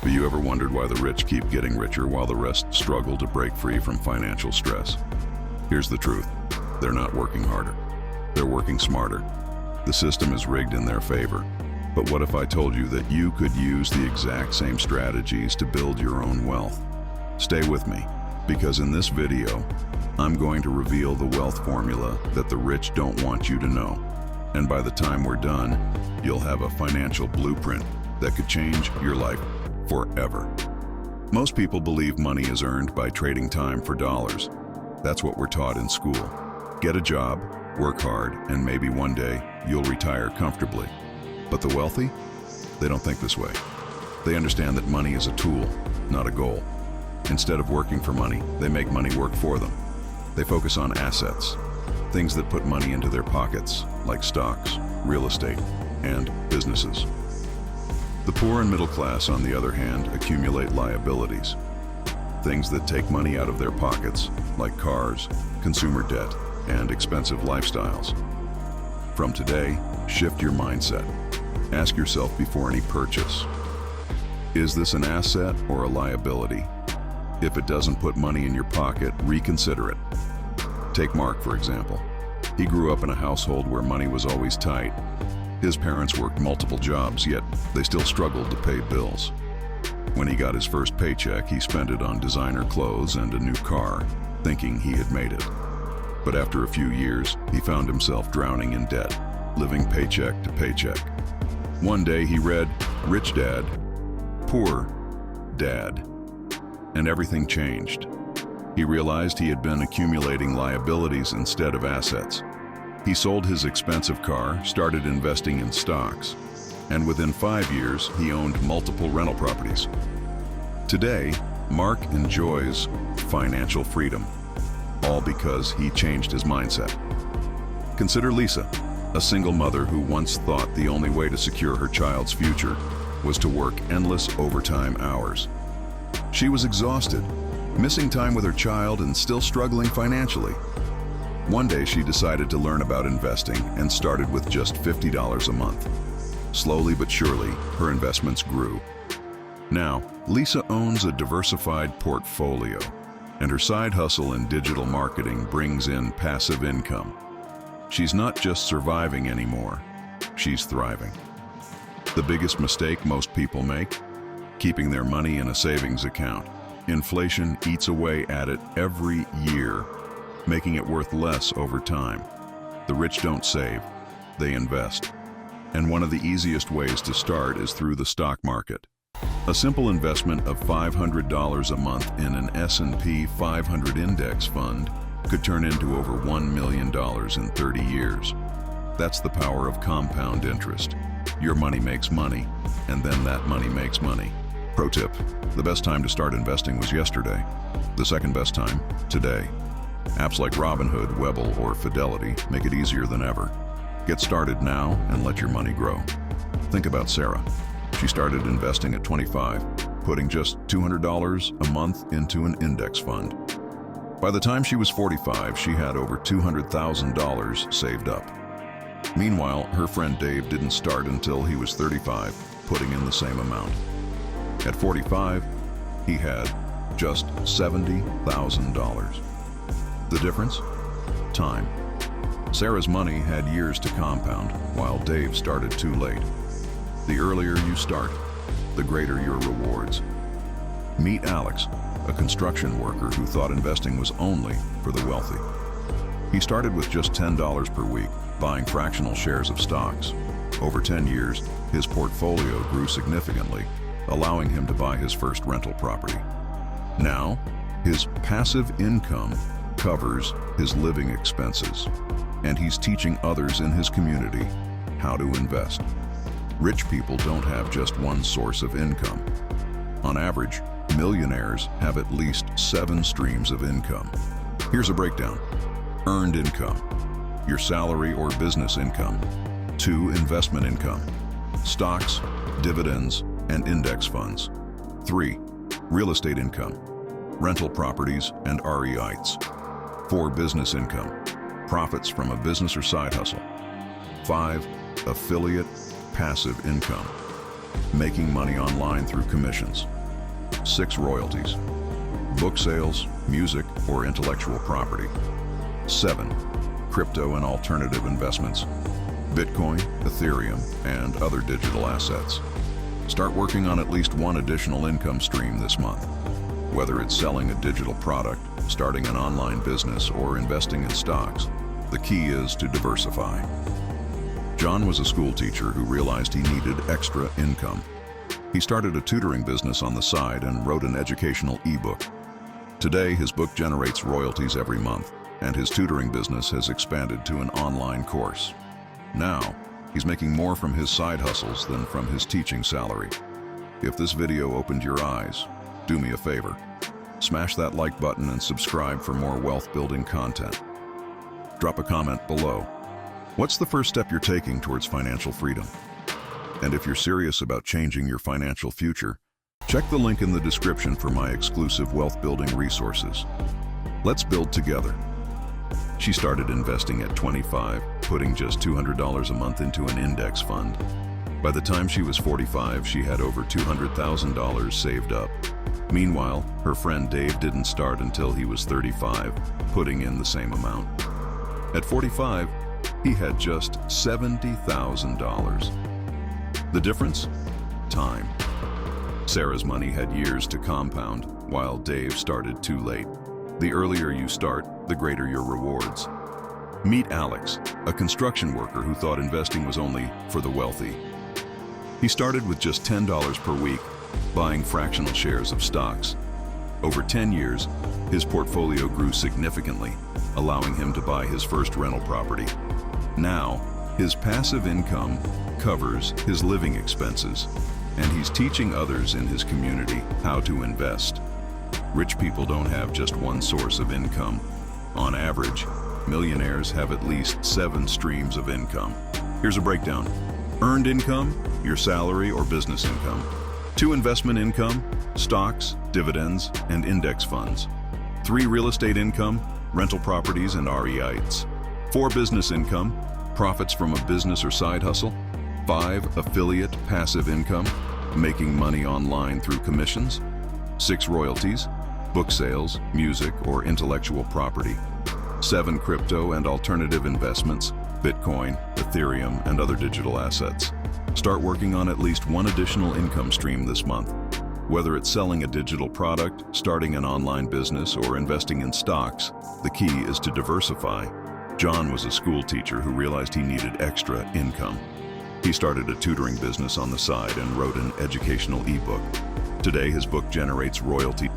Have you ever wondered why the rich keep getting richer while the rest struggle to break free from financial stress? Here's the truth. They're not working harder. They're working smarter. The system is rigged in their favor. But what if I told you that you could use the exact same strategies to build your own wealth? Stay with me, because in this video, I'm going to reveal the wealth formula that the rich don't want you to know. And by the time we're done, you'll have a financial blueprint that could change your life forever. Most people believe money is earned by trading time for dollars. That's what we're taught in school. Get a job, work hard, and maybe one day you'll retire comfortably. But the wealthy? They don't think this way. They understand that money is a tool, not a goal. Instead of working for money, they make money work for them. They focus on assets, things that put money into their pockets, like stocks, real estate, and businesses. The poor and middle class, on the other hand, accumulate liabilities. Things that take money out of their pockets, like cars, consumer debt, and expensive lifestyles. From today, shift your mindset. Ask yourself before any purchase, is this an asset or a liability? If it doesn't put money in your pocket, reconsider it. Take Mark, for example. He grew up in a household where money was always tight. His parents worked multiple jobs, yet they still struggled to pay bills. When he got his first paycheck, he spent it on designer clothes and a new car, thinking he had made it. But after a few years, he found himself drowning in debt, living paycheck to paycheck. One day he read, "Rich Dad, Poor Dad," and everything changed. He realized he had been accumulating liabilities instead of assets. He sold his expensive car, started investing in stocks, and within 5 years, he owned multiple rental properties. Today, Mark enjoys financial freedom, all because he changed his mindset. Consider Lisa, a single mother who once thought the only way to secure her child's future was to work endless overtime hours. She was exhausted, missing time with her child and still struggling financially. One day she decided to learn about investing and started with just $50 a month. Slowly but surely, her investments grew. Now, Lisa owns a diversified portfolio, and her side hustle in digital marketing brings in passive income. She's not just surviving anymore, she's thriving. The biggest mistake most people make? Keeping their money in a savings account. Inflation eats away at it every year, making it worth less over time. The rich don't save, they invest. And one of the easiest ways to start is through the stock market. A simple investment of $500 a month in an S&P 500 index fund could turn into over $1 million in 30 years. That's the power of compound interest. Your money makes money, and then that money makes money. Pro tip, the best time to start investing was yesterday. The second best time, today. Apps like Robinhood, Webull, or Fidelity make it easier than ever. Get started now and let your money grow. Think about Sarah. She started investing at 25, putting just $200 a month into an index fund. By the time she was 45, she had over $200,000 saved up. Meanwhile, her friend Dave didn't start until he was 35, putting in the same amount. At 45, he had just $70,000. The difference? Time. Sarah's money had years to compound, while Dave started too late. The earlier you start, the greater your rewards. Meet Alex, a construction worker who thought investing was only for the wealthy. He started with just $10 per week, buying fractional shares of stocks. Over 10 years, his portfolio grew significantly, allowing him to buy his first rental property. Now, his passive income covers his living expenses, and he's teaching others in his community how to invest. Rich people don't have just one source of income. On average, millionaires have at least 7 streams of income. Here's a breakdown. Earned income, your salary or business income. 2, investment income, stocks, dividends, and index funds. 3, real estate income, rental properties and REITs. 4, business income, profits from a business or side hustle. 5, affiliate passive income. Making money online through commissions. 6 royalties. Book sales, music, or intellectual property. 7. Crypto and alternative investments. Bitcoin, Ethereum, and other digital assets. Start working on at least one additional income stream this month. Whether it's selling a digital product, starting an online business, or investing in stocks, the key is to diversify. John was a school teacher who realized he needed extra income. He started a tutoring business on the side and wrote an educational ebook. Today, his book generates royalties every month, and his tutoring business has expanded to an online course. Now, he's making more from his side hustles than from his teaching salary. If this video opened your eyes, do me a favor. Smash that like button and subscribe for more wealth-building content. Drop a comment below. What's the first step you're taking towards financial freedom? And if you're serious about changing your financial future, check the link in the description for my exclusive wealth-building resources. Let's build together. She started investing at 25, putting just $200 a month into an index fund. By the time she was 45, she had over $200,000 saved up. Meanwhile, her friend Dave didn't start until he was 35, putting in the same amount. At 45, he had just $70,000. The difference? Time. Sarah's money had years to compound, while Dave started too late. The earlier you start, the greater your rewards. Meet Alex, a construction worker who thought investing was only for the wealthy. He started with just $10 per week, buying fractional shares of stocks. Over 10 years, his portfolio grew significantly, allowing him to buy his first rental property. Now, his passive income covers his living expenses, and he's teaching others in his community how to invest. Rich people don't have just one source of income. On average, millionaires have at least 7 streams of income. Here's a breakdown. Earned income, your salary or business income. 2 investment income, stocks, dividends, and index funds. 3 real estate income, rental properties and REITs. 4 business income, profits from a business or side hustle. 5 affiliate passive income, making money online through commissions. 6 royalties, book sales, music, or intellectual property. 7 crypto and alternative investments, Bitcoin, Ethereum, and other digital assets. Start working on at least one additional income stream this month. Whether it's selling a digital product, starting an online business, or investing in stocks, the key is to diversify. John was a school teacher who realized he needed extra income. He started a tutoring business on the side and wrote an educational ebook. Today, his book generates royalty.